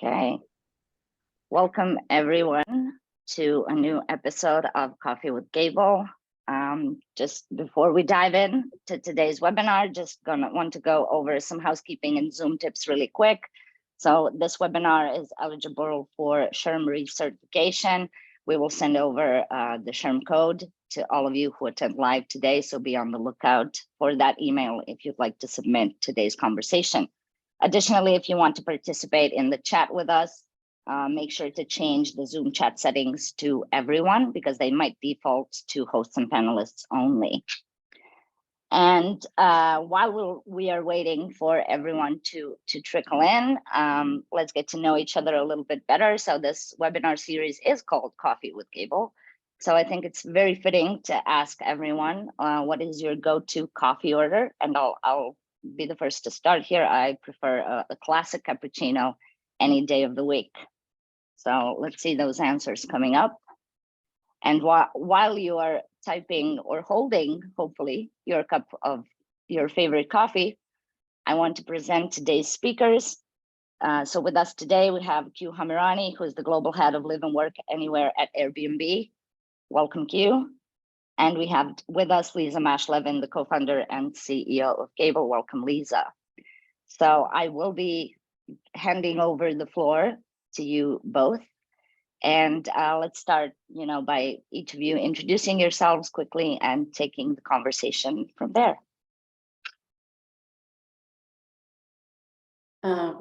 Okay. Welcome everyone to a new episode of Coffee with Gable. Just before we dive in to today's webinar, want to go over some housekeeping and Zoom tips really quick. So this webinar is eligible for SHRM recertification. We will send over the SHRM code to all of you who attend live today. So be on the lookout for that email if you'd like to submit today's conversation. Additionally, if you want to participate in the chat with us, make sure to change the Zoom chat settings to everyone because they might default to hosts and panelists only. And while we are waiting for everyone to trickle in, let's get to know each other a little bit better. So this webinar series is called Coffee with Gable. So I think it's very fitting to ask everyone, what is your go-to coffee order? And I'll be the first to start here. I prefer a classic cappuccino any day of the week. So let's see those answers coming up. And while you are typing or holding, hopefully, your cup of your favorite coffee, I want to present today's speakers. So with us today, we have Q Hamirani, who is the Global Head of Live and Work Anywhere at Airbnb. Welcome, Q. And we have with us Liza Mash Levin, the co-founder and CEO of Gable. Welcome, Liza. So I will be handing over the floor to you both. And let's start, by each of you introducing yourselves quickly and taking the conversation from there.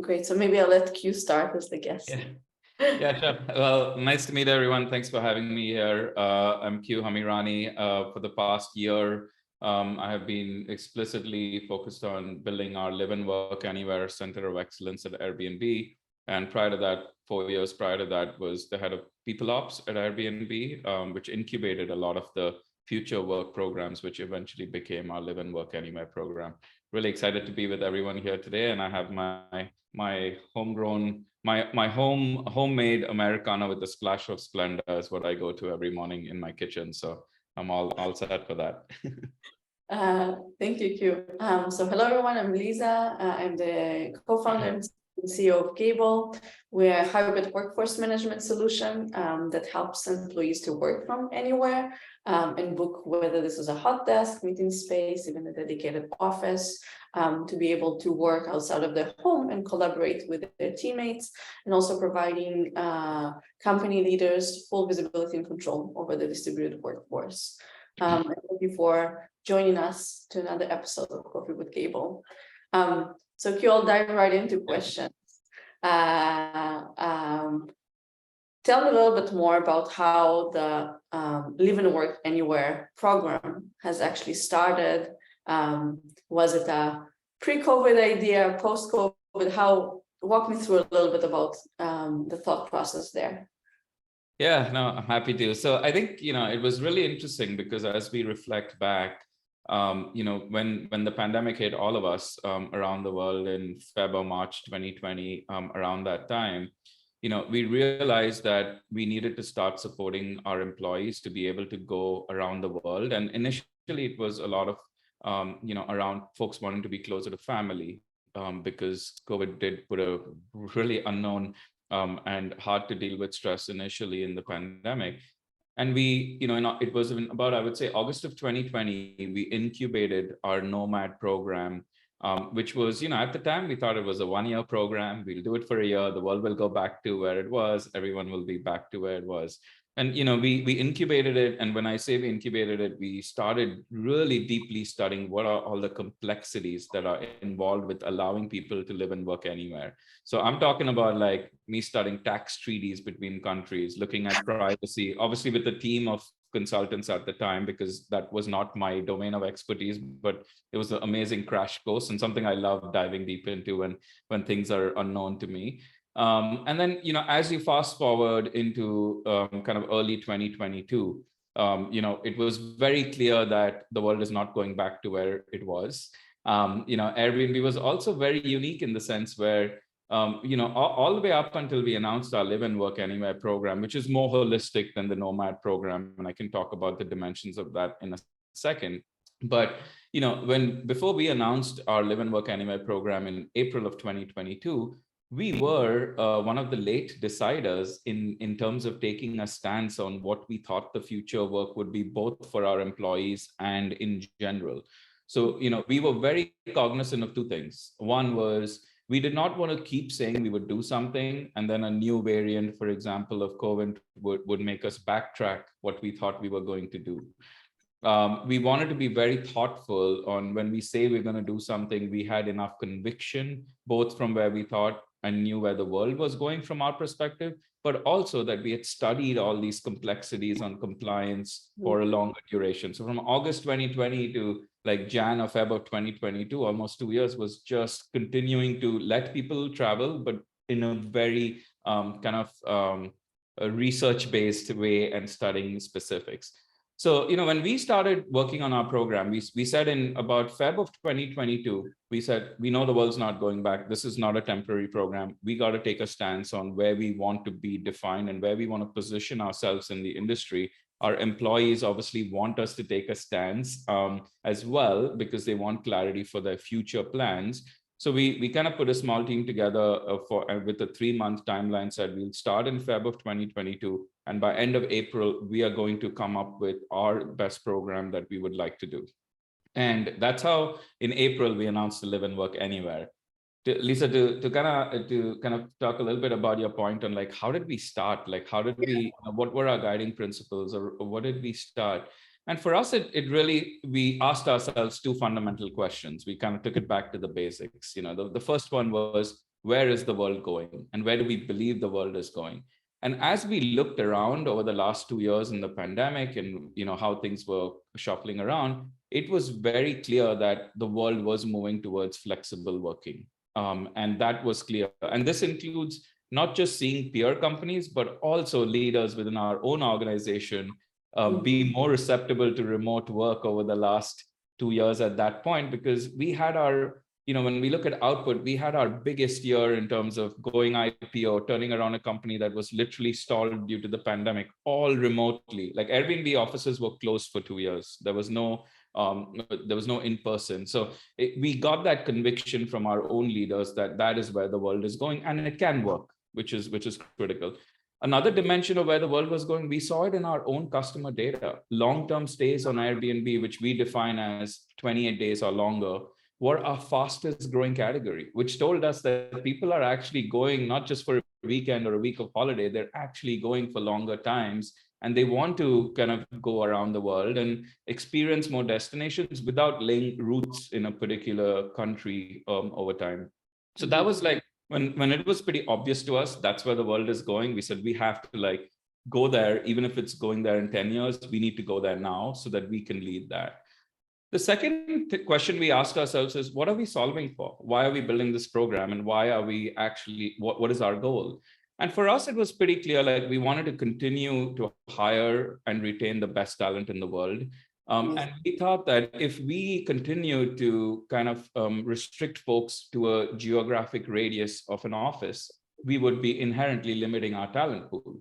Great. So maybe I'll let Q start as the guest. Yeah, sure. Well, nice to meet everyone. Thanks for having me here. I'm Q Hamirani. For the past year, I have been explicitly focused on building our Live and Work Anywhere Center of Excellence at Airbnb. And prior to that, 4 years prior to that, was the head of People Ops at Airbnb, which incubated a lot of the future work programs, which eventually became our Live and Work Anywhere program. Really excited to be with everyone here today, and I have my homegrown, my homemade Americano with a splash of Splenda is what I go to every morning in my kitchen. So I'm all set for that. Thank you, Q. So hello, everyone. I'm Liza. I'm the co-founder and CEO of Gable. We're a hybrid workforce management solution that helps employees to work from anywhere and book whether this is a hot desk, meeting space, even a dedicated office, to be able to work outside of their home and collaborate with their teammates, and also providing company leaders full visibility and control over the distributed workforce. Thank you for joining us to another episode of Coffee with Gable. So Q, I'll dive right into questions. Tell me a little bit more about how the Live and Work Anywhere program has actually started. Was it a pre-COVID idea, post-COVID? Walk me through a little bit about the thought process there. Yeah, no, I'm happy to. So I think, it was really interesting because as we reflect back, when the pandemic hit all of us around the world in February, March 2020, around that time, we realized that we needed to start supporting our employees to be able to go around the world. And initially it was a lot of, around folks wanting to be closer to family because COVID did put a really unknown and hard to deal with stress initially in the pandemic. And we, it was about, I would say, August of 2020, we incubated our Nomad program, which was, at the time, we thought it was a 1-year program. We'll do it for a year. The world will go back to where it was. Everyone will be back to where it was. And, we incubated it. And when I say we incubated it, we started really deeply studying what are all the complexities that are involved with allowing people to live and work anywhere. So I'm talking about like me studying tax treaties between countries, looking at privacy, obviously with a team of consultants at the time, because that was not my domain of expertise, but it was an amazing crash course and something I love diving deep into when things are unknown to me. And then, as you fast forward into kind of early 2022, it was very clear that the world is not going back to where it was. Airbnb was also very unique in the sense where, all the way up until we announced our Live and Work Anywhere program, which is more holistic than the Nomad program. And I can talk about the dimensions of that in a second. But, before we announced our Live and Work Anywhere program in April of 2022, we were one of the late deciders in terms of taking a stance on what we thought the future work would be, both for our employees and in general. So, we were very cognizant of two things. One was we did not want to keep saying we would do something, and then a new variant, for example, of COVID would make us backtrack what we thought we were going to do. We wanted to be very thoughtful on when we say we're going to do something, we had enough conviction, both from where we thought and knew where the world was going from our perspective, but also that we had studied all these complexities on compliance for a longer duration. So from August 2020 to like Jan or Feb of 2022, almost 2 years, was just continuing to let people travel, but in a very research-based way and studying specifics. So, when we started working on our program, we said in about Feb of 2022, we said, we know the world's not going back. This is not a temporary program. We got to take a stance on where we want to be defined and where we want to position ourselves in the industry. Our employees obviously want us to take a stance as well, because they want clarity for their future plans. So we kind of put a small team together with a 3-month timeline, said we'll start in Feb of 2022. And by end of April, we are going to come up with our best program that we would like to do. And that's how in April, we announced the Live and Work Anywhere. Lisa, to kind of talk a little bit about your point on like, how did we start? Like, how did we, what were our guiding principles, or what did we start? And for us, it really, we asked ourselves two fundamental questions. We kind of took it back to the basics. The first one was, where is the world going? And where do we believe the world is going? And as we looked around over the last 2 years in the pandemic and how things were shuffling around, it was very clear that the world was moving towards flexible working. And that was clear. And this includes not just seeing peer companies, but also leaders within our own organization be more receptive to remote work over the last 2 years at that point, because we had our, when we look at output, we had our biggest year in terms of going IPO, turning around a company that was literally stalled due to the pandemic, all remotely. Like Airbnb offices were closed for 2 years. There was no in person. So we got that conviction from our own leaders that is where the world is going, and it can work, which is critical. Another dimension of where the world was going, we saw it in our own customer data. Long-term stays on Airbnb, which we define as 28 days or longer, were our fastest growing category, which told us that people are actually going not just for a weekend or a week of holiday, they're actually going for longer times. And they want to kind of go around the world and experience more destinations without laying roots in a particular country over time. So that was like, when it was pretty obvious to us, that's where the world is going. We said, we have to like go there, even if it's going there in 10 years, we need to go there now so that we can lead that. The second question we asked ourselves is, what are we solving for? Why are we building this program? And why are we actually, what is our goal? And for us, it was pretty clear, like we wanted to continue to hire and retain the best talent in the world. And we thought that if we continue to kind of restrict folks to a geographic radius of an office, we would be inherently limiting our talent pool.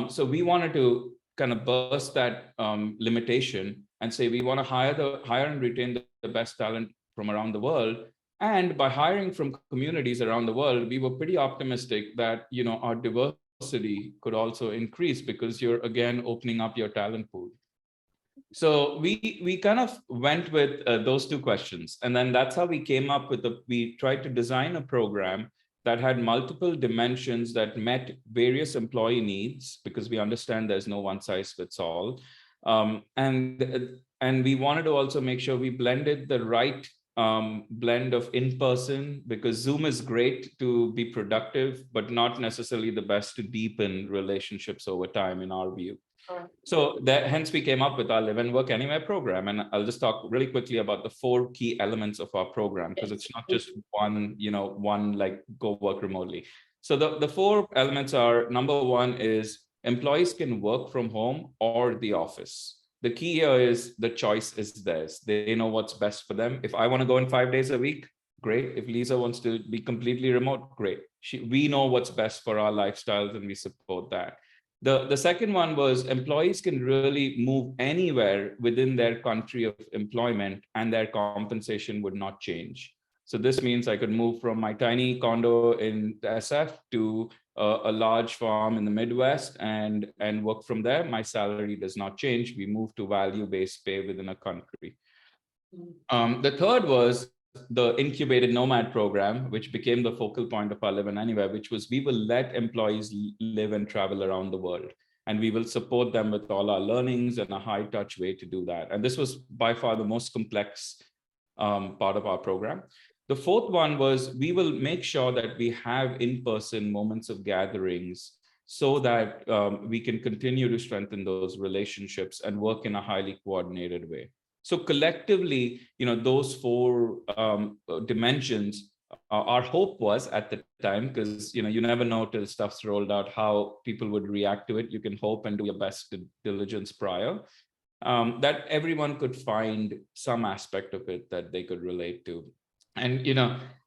So we wanted to kind of burst that limitation and say we want to hire and retain the best talent from around the world. And by hiring from communities around the world, we were pretty optimistic that our diversity could also increase, because you're again opening up your talent pool. So we kind of went with those two questions, and then that's how we came up with we tried to design a program that had multiple dimensions that met various employee needs, because we understand there's no one size fits all. And we wanted to also make sure we blended the right blend of in-person, because Zoom is great to be productive, but not necessarily the best to deepen relationships over time, in our view. So hence we came up with our Live and Work Anywhere program. And I'll just talk really quickly about the 4 key elements of our program, because it's not just one like go work remotely. So the 4 elements are, number 1 is employees can work from home or the office. The key here is the choice is theirs. They know what's best for them. If I want to go in 5 days a week, great. If Liza wants to be completely remote, great. We know what's best for our lifestyles, and we support that. The second one was employees can really move anywhere within their country of employment, and their compensation would not change. So this means I could move from my tiny condo in the SF to a large farm in the Midwest and work from there. My salary does not change. We move to value-based pay within a country. The third was the incubated nomad program, which became the focal point of our Live in Anywhere, which was we will let employees live and travel around the world. And we will support them with all our learnings and a high touch way to do that. And this was by far the most complex part of our program. The fourth one was we will make sure that we have in-person moments of gatherings so that we can continue to strengthen those relationships and work in a highly coordinated way. So collectively, those four dimensions, our hope was at the time, because you never know till stuff's rolled out how people would react to it. You can hope and do your best diligence prior, that everyone could find some aspect of it that they could relate to. And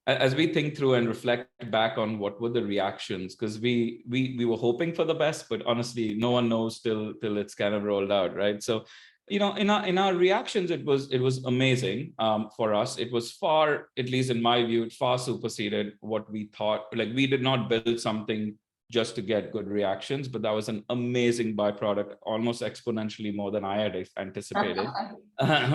as we think through and reflect back on what were the reactions, because we were hoping for the best, but honestly, no one knows till it's kind of rolled out, right? So in our reactions, it was amazing for us. It was far, at least in my view, it far superseded what we thought. Like, we did not build something just to get good reactions, but that was an amazing byproduct, almost exponentially more than I had anticipated,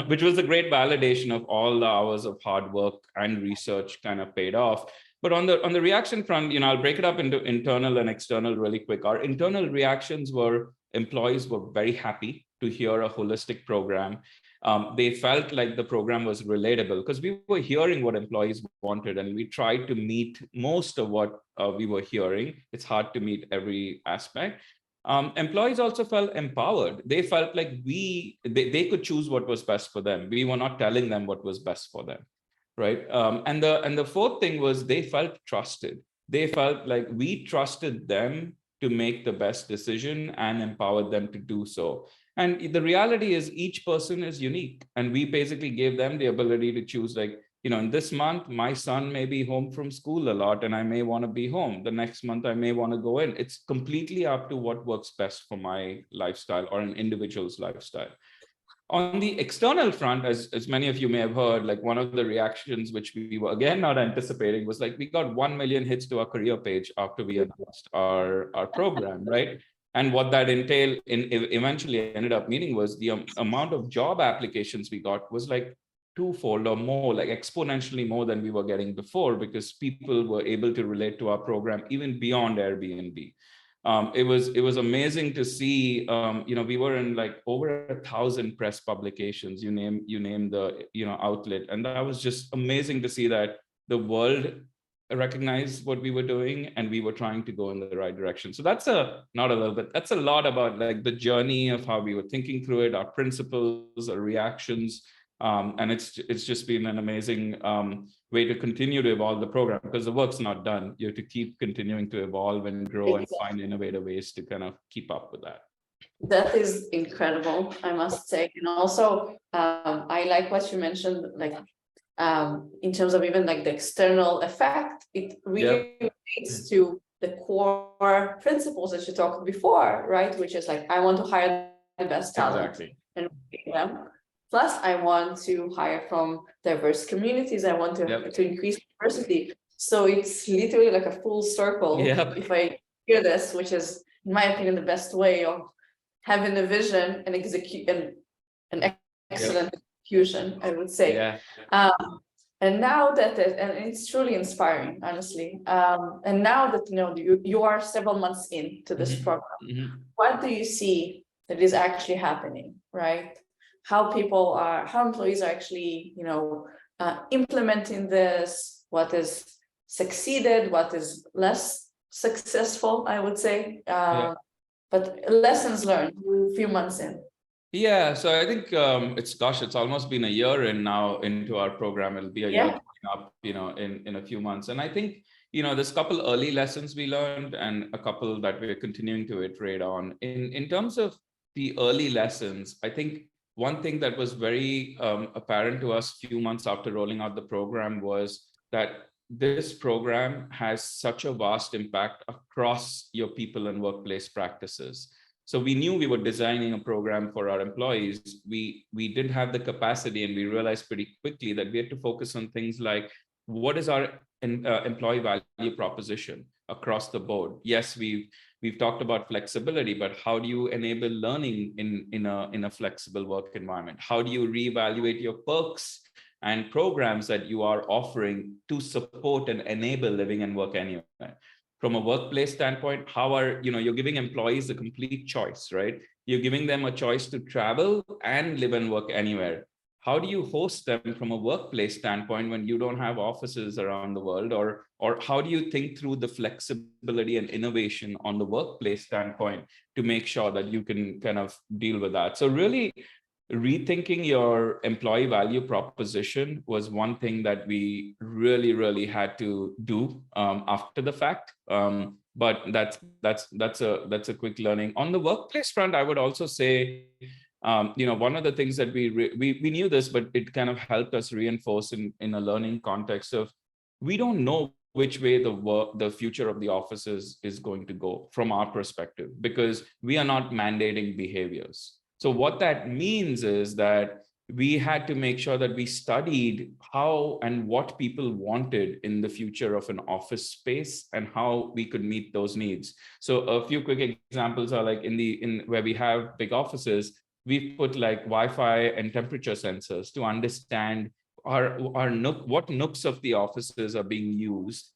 which was a great validation of all the hours of hard work and research kind of paid off. But on the reaction front, I'll break it up into internal and external really quick. Our internal reactions were employees were very happy to hear a holistic program. They felt like the program was relatable because we were hearing what employees wanted, and we tried to meet most of what we were hearing. It's hard to meet every aspect. Employees also felt empowered. They felt like they could choose what was best for them. We were not telling them what was best for them, right? And the fourth thing was they felt trusted. They felt like we trusted them to make the best decision and empowered them to do so. And the reality is each person is unique. And we basically gave them the ability to choose, like, in this month, my son may be home from school a lot and I may want to be home. The next month, I may want to go in. It's completely up to what works best for my lifestyle or an individual's lifestyle. On the external front, as many of you may have heard, like, one of the reactions, which we were again not anticipating, was like, we got 1 million hits to our career page after we announced our program, right? And what that eventually ended up meaning was the amount of job applications we got was like twofold or more, like exponentially more than we were getting before, because people were able to relate to our program even beyond Airbnb. It was amazing to see. We were in like over 1,000 press publications. You name the outlet, and that was just amazing to see that the world recognized what we were doing and we were trying to go in the right direction. So that's that's a lot about like the journey of how we were thinking through it, our principles, our reactions. And it's just been an amazing way to continue to evolve the program, because the work's not done. You have to keep continuing to evolve and grow and find innovative ways to kind of keep up with that. That is incredible, I must say. And also, I like what you mentioned, like, in terms of even like the external effect, it really relates to the core principles that you talked before, right? Which is like, I want to hire the best talent and them. Plus, I want to hire from diverse communities. I want to increase diversity. So it's literally like a full circle. If I hear this, which is, in my opinion, the best way of having a vision and execute an excellent execution, I would say. And now that and it's truly inspiring, honestly. And now that you are several months into this program, what do you see that is actually happening, right? How employees are actually, implementing this, what is succeeded, what is less successful, I would say. But lessons learned a few months in. Yeah, so I think it's almost been a year into our program. It'll be a year coming up, in a few months. And I think, there's a couple early lessons we learned and a couple that we're continuing to iterate on. In terms of the early lessons, I think one thing that was very apparent to us a few months after rolling out the program was that this program has such a vast impact across your people and workplace practices. So we knew we were designing a program for our employees. We didn't have the capacity, and we realized pretty quickly that we had to focus on things like what is our employee value proposition across the board? Yes, we've talked about flexibility, but how do you enable learning in a flexible work environment? How do you reevaluate your perks and programs that you are offering to support and enable living and work anywhere? From a workplace standpoint, how are, you're giving employees a complete choice, right? You're giving them a choice to travel and live and work anywhere. How do you host them from a workplace standpoint when you don't have offices around the world? Or how do you think through the flexibility and innovation on the workplace standpoint to make sure that you can kind of deal with that? So really rethinking your employee value proposition was one thing that we really had to do after the fact. But that's a quick learning. On the workplace front, I would also say, one of the things that we knew this, but it kind of helped us reinforce in a learning context of, we don't know which way the future of the offices is going to go from our perspective, because we are not mandating behaviors. So what that means is that we had to make sure that we studied how and what people wanted in the future of an office space and how we could meet those needs. So a few quick examples are like in where we have big offices, we put like Wi-Fi and temperature sensors to understand what nooks of the offices are being used.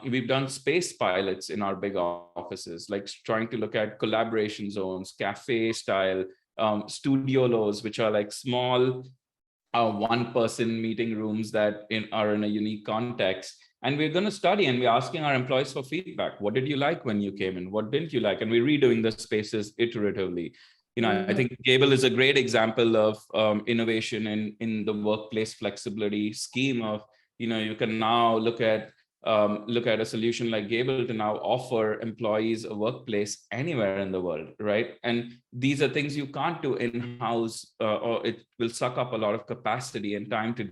We've done space pilots in our big offices, like trying to look at collaboration zones, cafe style, studiolos, which are like small one-person meeting rooms that are in a unique context. And we're going to study, and we're asking our employees for feedback. What did you like when you came in? What didn't you like? And we're redoing the spaces iteratively. I think Gable is a great example of innovation in the workplace flexibility scheme of, you can now look at a solution like Gable to now offer employees a workplace anywhere in the world, right? And these are things you can't do in-house, or it will suck up a lot of capacity and time to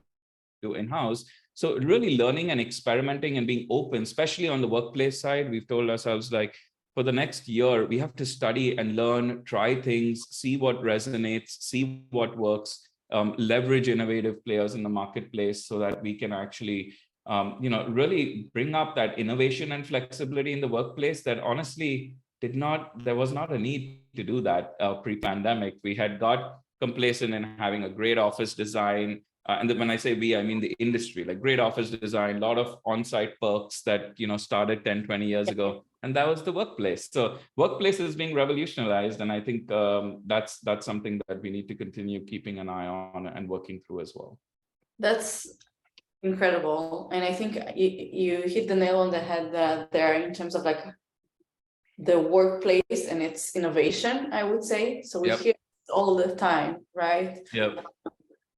do in-house. So really learning and experimenting and being open, especially on the workplace side, we've told ourselves, like, for the next year, we have to study and learn, try things, see what resonates, see what works, leverage innovative players in the marketplace so that we can actually really bring up that innovation and flexibility in the workplace that honestly there was not a need to do that pre-pandemic. We had got complacent in having a great office design. And then when I say we, I mean the industry, like great office design, a lot of on-site perks that, started 10, 20 years ago. And that was the workplace. So workplace is being revolutionized. And I think that's something that we need to continue keeping an eye on and working through as well. That's incredible. And I think you hit the nail on the head there in terms of like the workplace and its innovation, I would say. So we hear it all the time, right? Yep.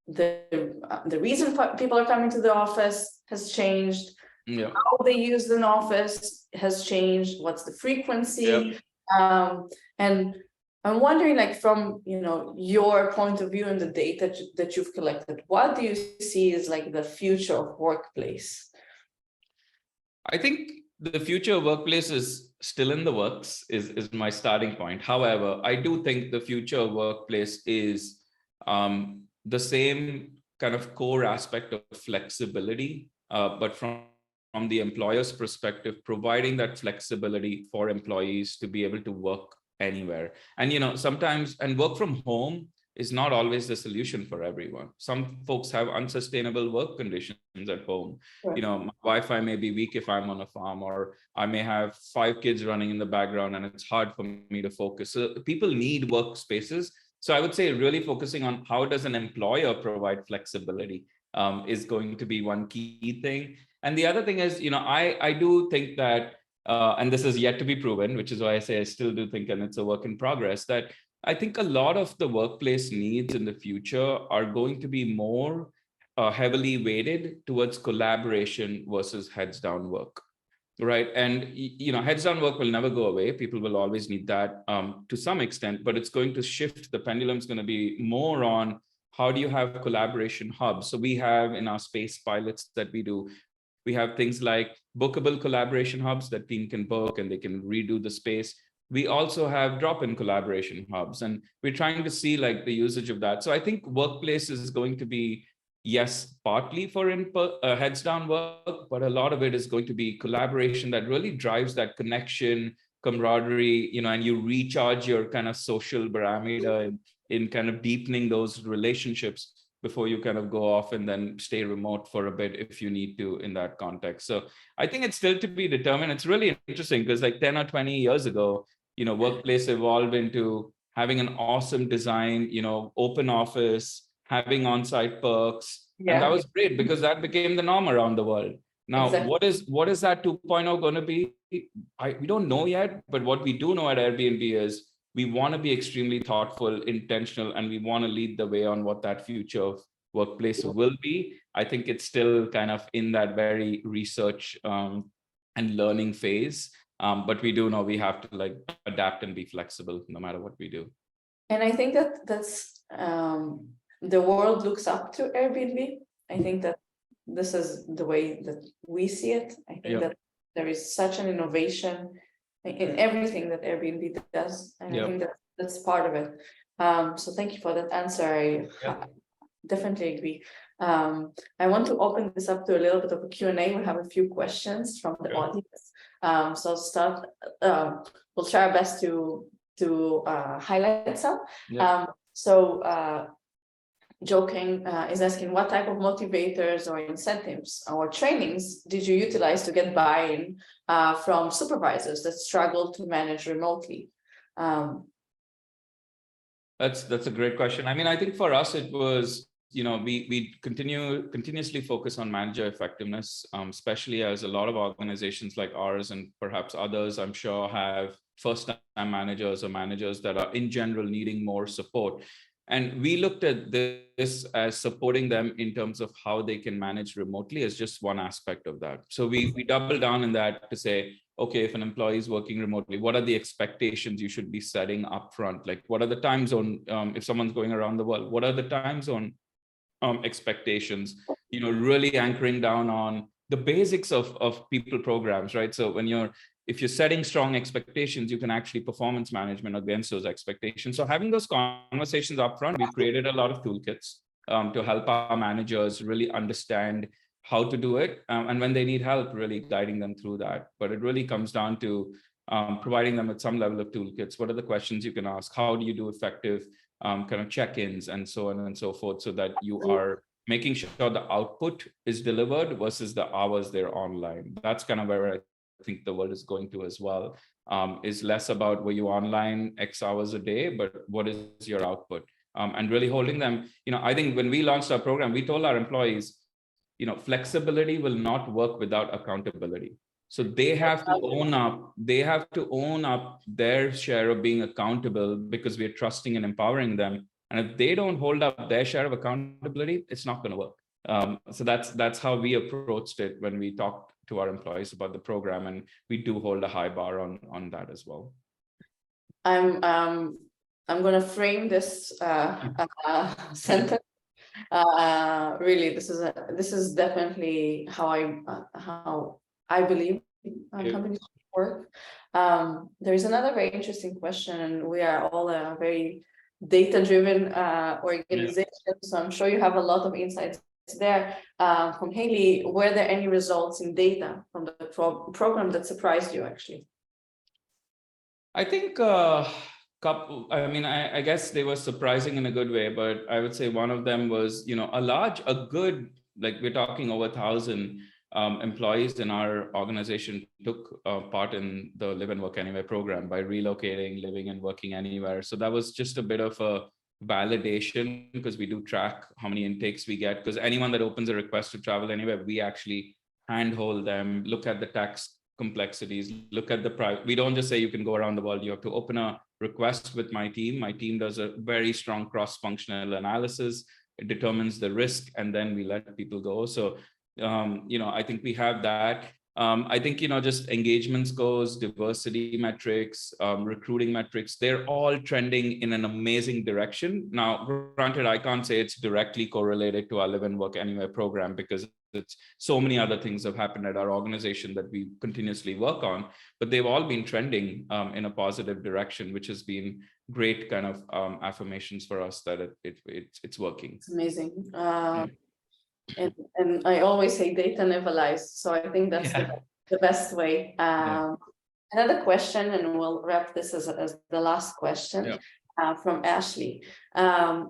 The reason people are coming to the office has changed. Yep. How they use an office has changed. What's the frequency? Yep. And I'm wondering, like, from your point of view and the data that you've collected, what do you see is like the future of workplace? I think the future of workplace is still in the works, is my starting point. However, I do think the future of workplace is the same kind of core aspect of flexibility, but from the employer's perspective, providing that flexibility for employees to be able to work anywhere. And sometimes, and work from home is not always the solution for everyone. Some folks have unsustainable work conditions at home. Right. My Wi-Fi may be weak if I'm on a farm, or I may have 5 kids running in the background and it's hard for me to focus. So people need workspaces. So I would say really focusing on how does an employer provide flexibility is going to be one key thing. And the other thing is, I do think that, and this is yet to be proven, which is why I say I still do think, and it's a work in progress, that I think a lot of the workplace needs in the future are going to be more heavily weighted towards collaboration versus heads down work, right? And heads down work will never go away. People will always need that to some extent, but it's going to shift. The pendulum's going to be more on how do you have collaboration hubs. So we have in our space pilots that we do, we have things like bookable collaboration hubs that team can book and they can redo the space. We also have drop-in collaboration hubs, and we're trying to see like the usage of that. So I think workplace is going to be yes, partly for heads down work, but a lot of it is going to be collaboration that really drives that connection, camaraderie, and you recharge your kind of social barometer in kind of deepening those relationships before you kind of go off and then stay remote for a bit if you need to in that context. So I think it's still to be determined. It's really interesting because like 10 or 20 years ago, workplace evolved into having an awesome design, open office, having on-site perks. And that was great because that became the norm around the world. Now, Exactly. what is that 2.0 going to be? We don't know yet, but what we do know at Airbnb is we want to be extremely thoughtful, intentional, and we want to lead the way on what that future of workplace will be. I think it's still kind of in that very research and learning phase. But we do know we have to like adapt and be flexible no matter what we do. And I think that's the world looks up to Airbnb. I think that this is the way that we see it. I think that there is such an innovation in everything that Airbnb does. And I think that that's part of it. So thank you for that answer. I definitely agree. I want to open this up to a little bit of a Q&A. We have a few questions from the audience. So I'll start. We'll try our best to highlight some. Joking is asking, what type of motivators or incentives or trainings did you utilize to get buy-in from supervisors that struggle to manage remotely? That's a great question. I mean, I think for us, it was, we continuously focus on manager effectiveness, especially as a lot of organizations like ours and perhaps others, I'm sure, have first-time managers or managers that are in general needing more support. And we looked at this as supporting them in terms of how they can manage remotely as just one aspect of that. So we double down in that to say, okay, if an employee is working remotely, what are the expectations you should be setting up front? Like, what are the time zone, if someone's going around the world, what are the time zone expectations, really anchoring down on the basics of people programs, right? So if you're setting strong expectations, you can actually performance management against those expectations. So having those conversations up front, we've created a lot of toolkits to help our managers really understand how to do it. And when they need help, really guiding them through that. But it really comes down to providing them with some level of toolkits. What are the questions you can ask? How do you do effective kind of check-ins and so on and so forth, so that you are making sure the output is delivered versus the hours they're online. That's kind of where I think the world is going to as well, is less about were you online X hours a day, but what is your output? And really holding them, I think when we launched our program, we told our employees, flexibility will not work without accountability. So they have to own up their share of being accountable, because we're trusting and empowering them. And if they don't hold up their share of accountability, it's not going to work. So that's how we approached it when we talked to our employees about the program, and we do hold a high bar on that as well. I'm going to frame this sentence. Really, this is definitely how I believe companies work. There is another very interesting question, and we are all a very data-driven organization, so I'm sure you have a lot of insights there. From Haley, were there any results in data from the program that surprised you, actually? I think I guess they were surprising in a good way, but I would say one of them was, like we're talking over 1,000 employees in our organization took part in the Live and Work Anywhere program by relocating, living and working anywhere. So that was just a bit of a validation, because we do track how many intakes we get, because anyone that opens a request to travel anywhere, we actually handhold them, look at the tax complexities, look at the we don't just say you can go around the world. You have to open a request with my team. My team does a very strong cross-functional analysis. It determines the risk, and then we let people go. So I think we have that. I think, just engagement scores, diversity metrics, recruiting metrics, they're all trending in an amazing direction. Now, granted, I can't say it's directly correlated to our Live and Work Anywhere program, because it's so many other things have happened at our organization that we continuously work on, but they've all been trending in a positive direction, which has been great kind of affirmations for us that it's working. It's amazing. And I always say data never lies. So I think that's the best way. Another question, and we'll wrap this as the last question from Ashley.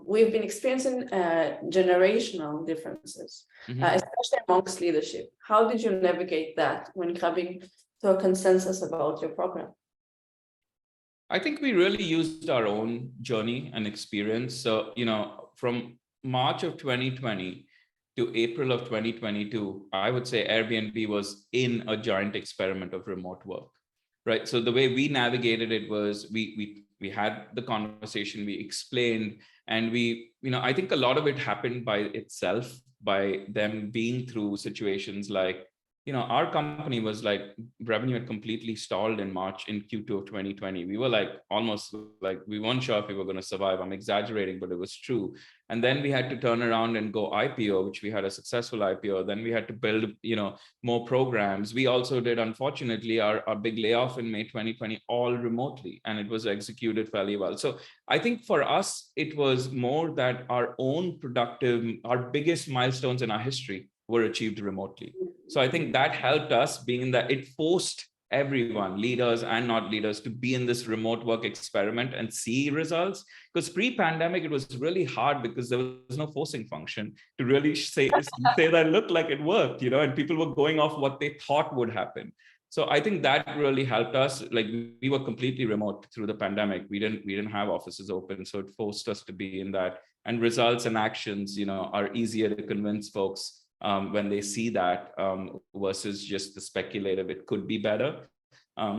We've been experiencing generational differences, especially amongst leadership. How did you navigate that when coming to a consensus about your program? I think we really used our own journey and experience. So, from March of 2020 to April of 2022, I would say Airbnb was in a giant experiment of remote work, right? So the way we navigated it was we had the conversation, we explained, and I think a lot of it happened by itself, by them being through situations like, our company was like, revenue had completely stalled in Q2 of 2020. We were like, almost like, we weren't sure if we were going to survive. I'm exaggerating, but it was true. And then we had to turn around and go IPO, which we had a successful IPO. Then we had to build, more programs. We also did, unfortunately, our big layoff in May 2020, all remotely, and it was executed fairly well. So I think for us, it was more that our biggest milestones in our history were achieved remotely. So I think that helped us, being that it forced everyone, leaders and not leaders, to be in this remote work experiment and see results. Because pre-pandemic, it was really hard because there was no forcing function to really say that looked like it worked, and people were going off what they thought would happen. So I think that really helped us. Like, we were completely remote through the pandemic. We didn't have offices open, so it forced us to be in that. And results and actions, are easier to convince folks when they see that versus just the speculative, it could be better.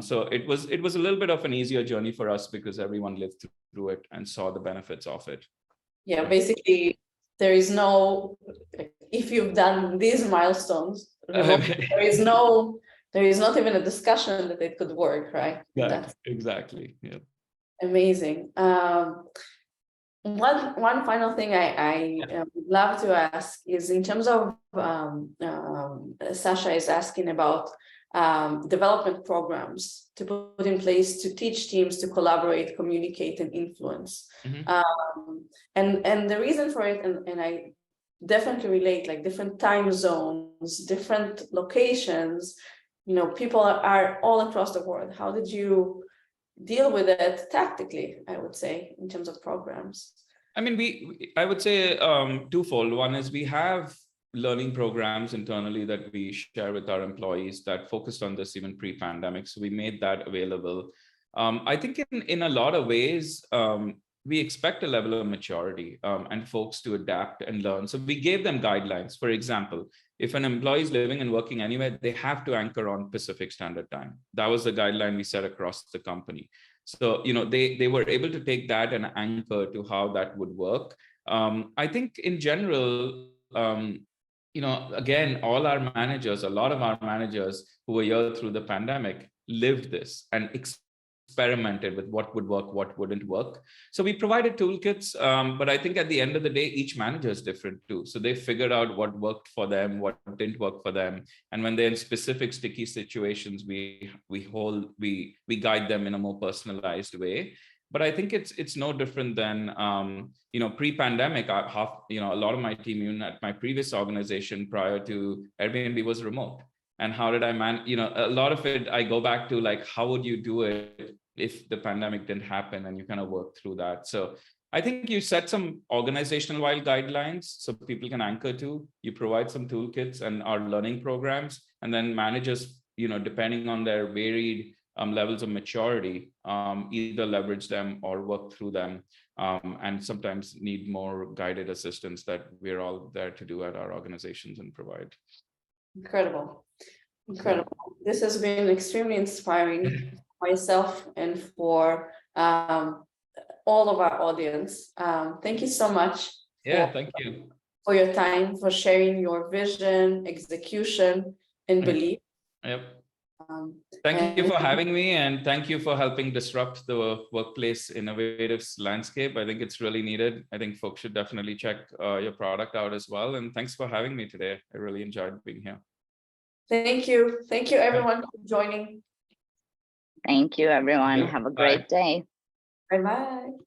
So it was a little bit of an easier journey for us because everyone lived through it and saw the benefits of it. Yeah, basically, there is no, if you've done these milestones, there is not even a discussion that it could work, right? Exactly. Yeah. Amazing. One final thing I would love to ask is, in terms of Sasha is asking about development programs to put in place to teach teams to collaborate, communicate, and influence. And the reason for it, and I definitely relate, like different time zones, different locations, people are all across the world. How did you deal with it tactically, I would say, in terms of programs? I mean, I would say twofold. One is we have learning programs internally that we share with our employees that focused on this even pre-pandemic. So we made that available. I think in a lot of ways, we expect a level of maturity and folks to adapt and learn. So we gave them guidelines. For example, if an employee is living and working anywhere, they have to anchor on Pacific Standard Time. That was the guideline we set across the company. So, they were able to take that and anchor to how that would work. I think in general, again, a lot of our managers who were here through the pandemic lived this and experimented with what would work, what wouldn't work. So we provided toolkits, but I think at the end of the day, each manager is different too. So they figured out what worked for them, what didn't work for them. And when they're in specific sticky situations, we guide them in a more personalized way. But I think it's no different than, pre-pandemic, a lot of my team, even at my previous organization prior to Airbnb, was remote. And how did I a lot of it, I go back to like, how would you do it if the pandemic didn't happen, and you kind of work through that. So I think you set some organizational wide guidelines so people can anchor to, you provide some toolkits and our learning programs, and then managers, depending on their varied levels of maturity, either leverage them or work through them, and sometimes need more guided assistance that we're all there to do at our organizations and provide. Incredible. This has been extremely inspiring for myself and for all of our audience. Thank you so much. Thank you for your time, for sharing your vision, execution, and belief. Yep. Thank you for having me, and thank you for helping disrupt the workplace innovatives landscape. I think it's really needed. I think folks should definitely check your product out as well. And thanks for having me today. I really enjoyed being here. Thank you. Thank you, everyone, for joining. Thank you, everyone. Have a great day. Bye-bye.